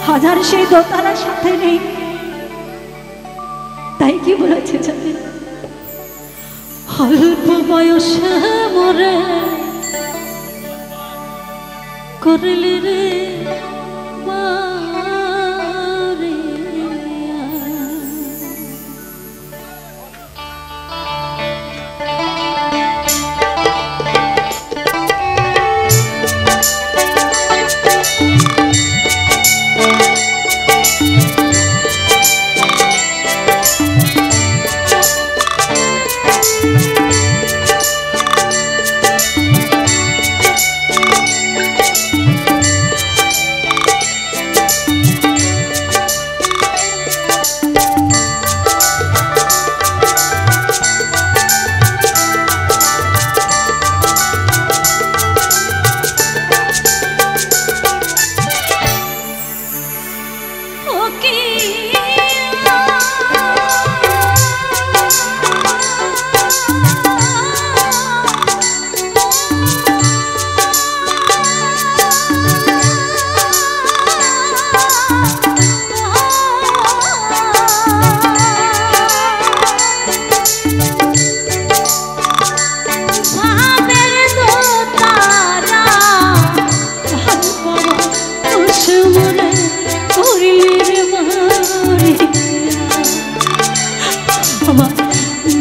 হাজার সেই দোতারার সাথে নেই, তাই কি বলেছে জানি, অল্প বয়সে মরে করলি রে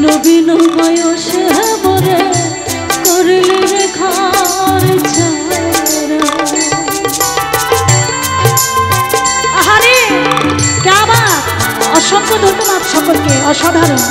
নবীন বয়সে মরে করলি রে ঘর ছাড়া। আহারে কেমন অসংখ্য ধন্যবাদ সকলকে, অসাধারণ।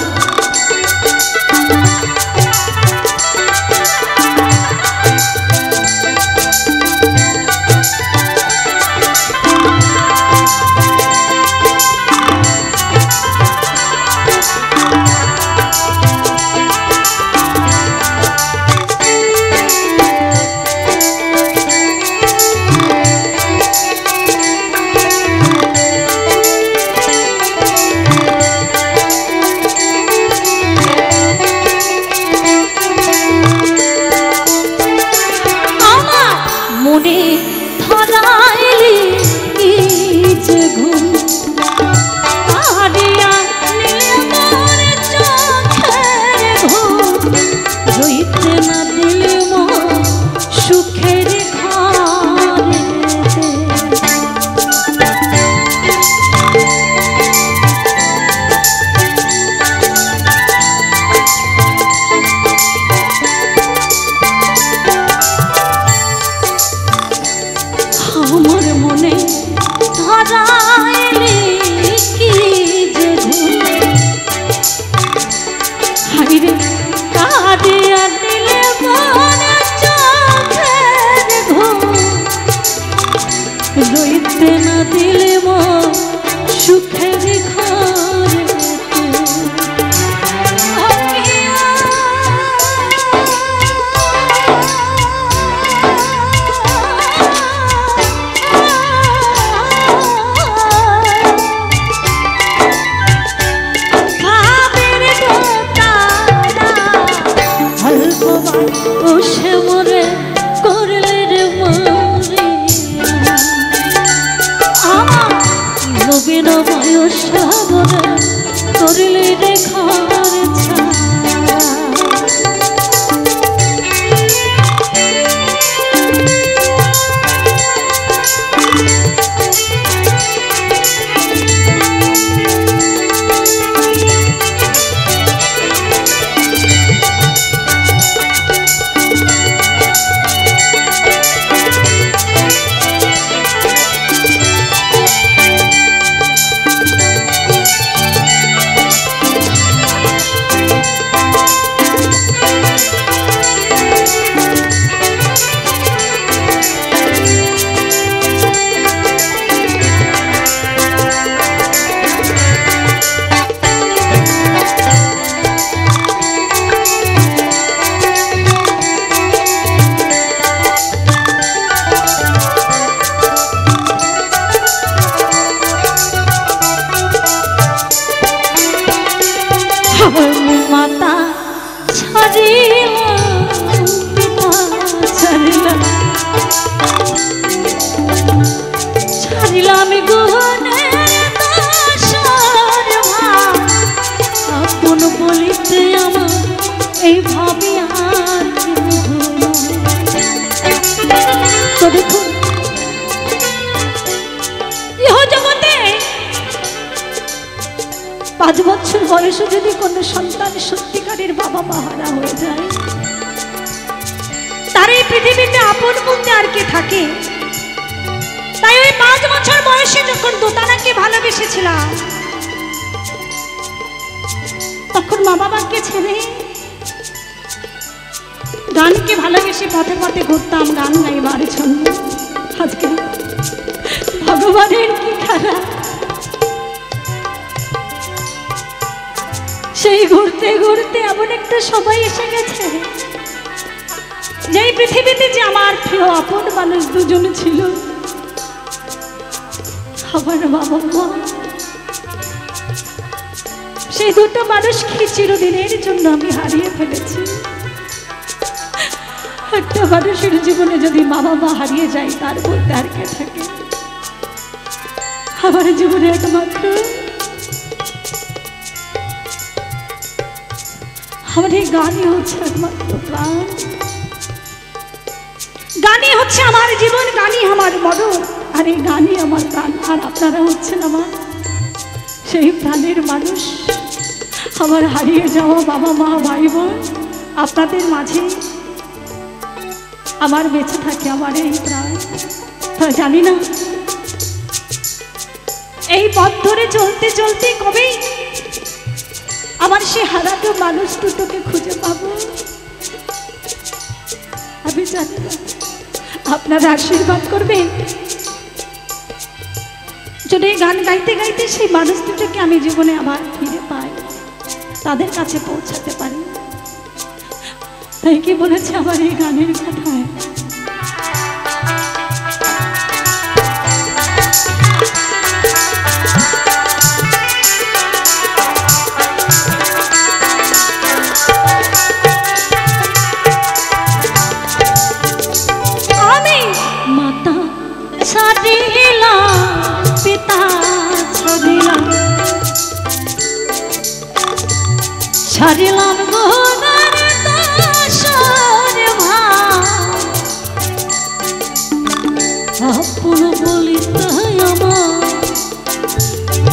বয়সে যদি কোনো সন্তান সত্যিকারের বাবা মা হারা হয়ে যায়, তার এই পৃথিবীতে আপন বলতে আর কে থাকে? তাই ওই 5 বছর বয়সে যখন দোতানাকে ভালোবেসেছিলাম, তখন মা বাবাকে ছেড়ে গানকে ভালোবেসে পথে পথে ঘুরতাম গান গাইবার জন্য। আজকে ভগবানের কি খেলা, সেই ঘুরতে ঘুরতে এমন একটা সবাই এসে গেছে যেই পৃথিবীতে যে আমার প্রিয় আপন মানুষ দুজন ছিল, আমার বাবা মা, সেই দুটো মানুষকে চিরদিনের জন্য আমি হারিয়ে ফেলেছি। একটা মানুষের জীবনে যদি মা বাবা হারিয়ে যায়, তার বলতে আর কে থাকে? আমার জীবনে একমাত্র আমার এই গানই হচ্ছে একমাত্র প্রাণ। গানই হচ্ছে আমার জীবন, গানই আমার মরণ, আর এই গানই আমার প্রাণ। আর আপনারা হচ্ছেন আমার সেই প্রাণের মানুষ। আমার হারিয়ে যাওয়া বাবা মা ভাই বোন, আপনাদের মাঝে আমার বেঁচে থাকে আমার এই প্রাণ। জানি না এই পথ ধরে চলতে চলতে কবে আমার সে হারানো মানুষ দুটোকে খুঁজে পাবো আমি জানি না। আপনারা আশীর্বাদ করবেন যদি গান গাইতে গাইতে সেই মানুষ দুটোকে আমি জীবনে আবার ফিরে পাই, তাদের কাছে পৌঁছাতে পারি। তাই কি বলেছে আমার এই গানের কথায়, আমি মাতা ছাড়িলাম পিতা ছাড়িলাম, ছাড়িলাম গোনার দাসর ভাই, আপন বলিতে আমার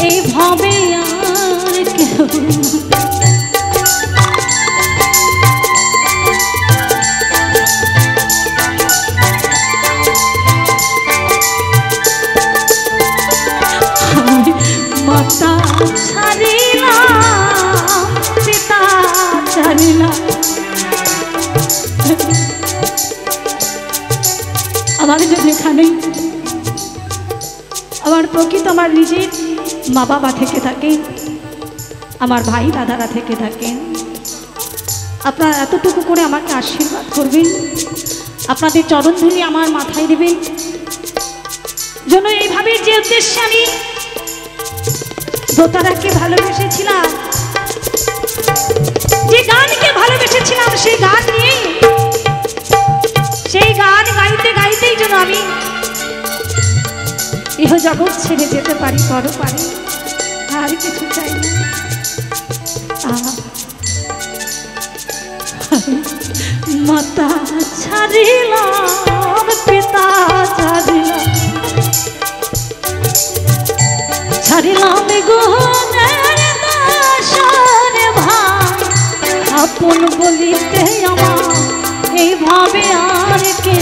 এইভাবে আর কেউ মাতা ছাড়িলাম পিতা ছাড়িলাম। আমার যদি এখানে আমার প্রকৃত আমার নিজের মা বাবা থেকে থাকেন, আমার ভাই দাদারা থেকে থাকেন, আপনারা এতটুকু করে আমাকে আশীর্বাদ করবেন, আপনাদের চরণধুলি আমার মাথায় দেবেন, যেন এইভাবে যে উদ্দেশ্যে আমি দোতারাকে ভালোবেসেছিলাম, যে গানকে ভালোবেসেছিলাম, সেই গান নিয়ে সেই গান গাইতে গাইতেই যেন আমি ইহ জগৎ ছেড়ে যেতে পারি, পর পারি, আর কিছু চাই না। মাতা ছাড়িলাম পিতা ছাড়িলাম, ছাড়িলাম গোহনের দাসর ভাই, আপন বলিতে আমার এইভাবে আর কে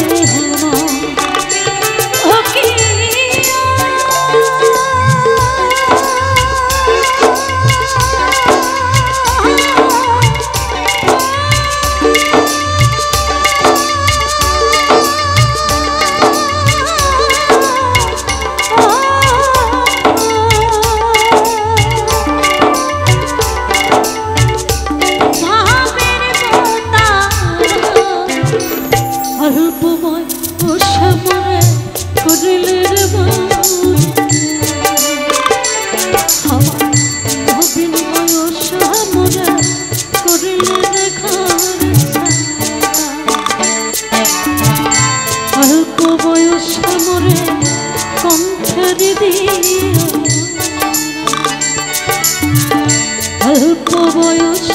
অল্প বয়স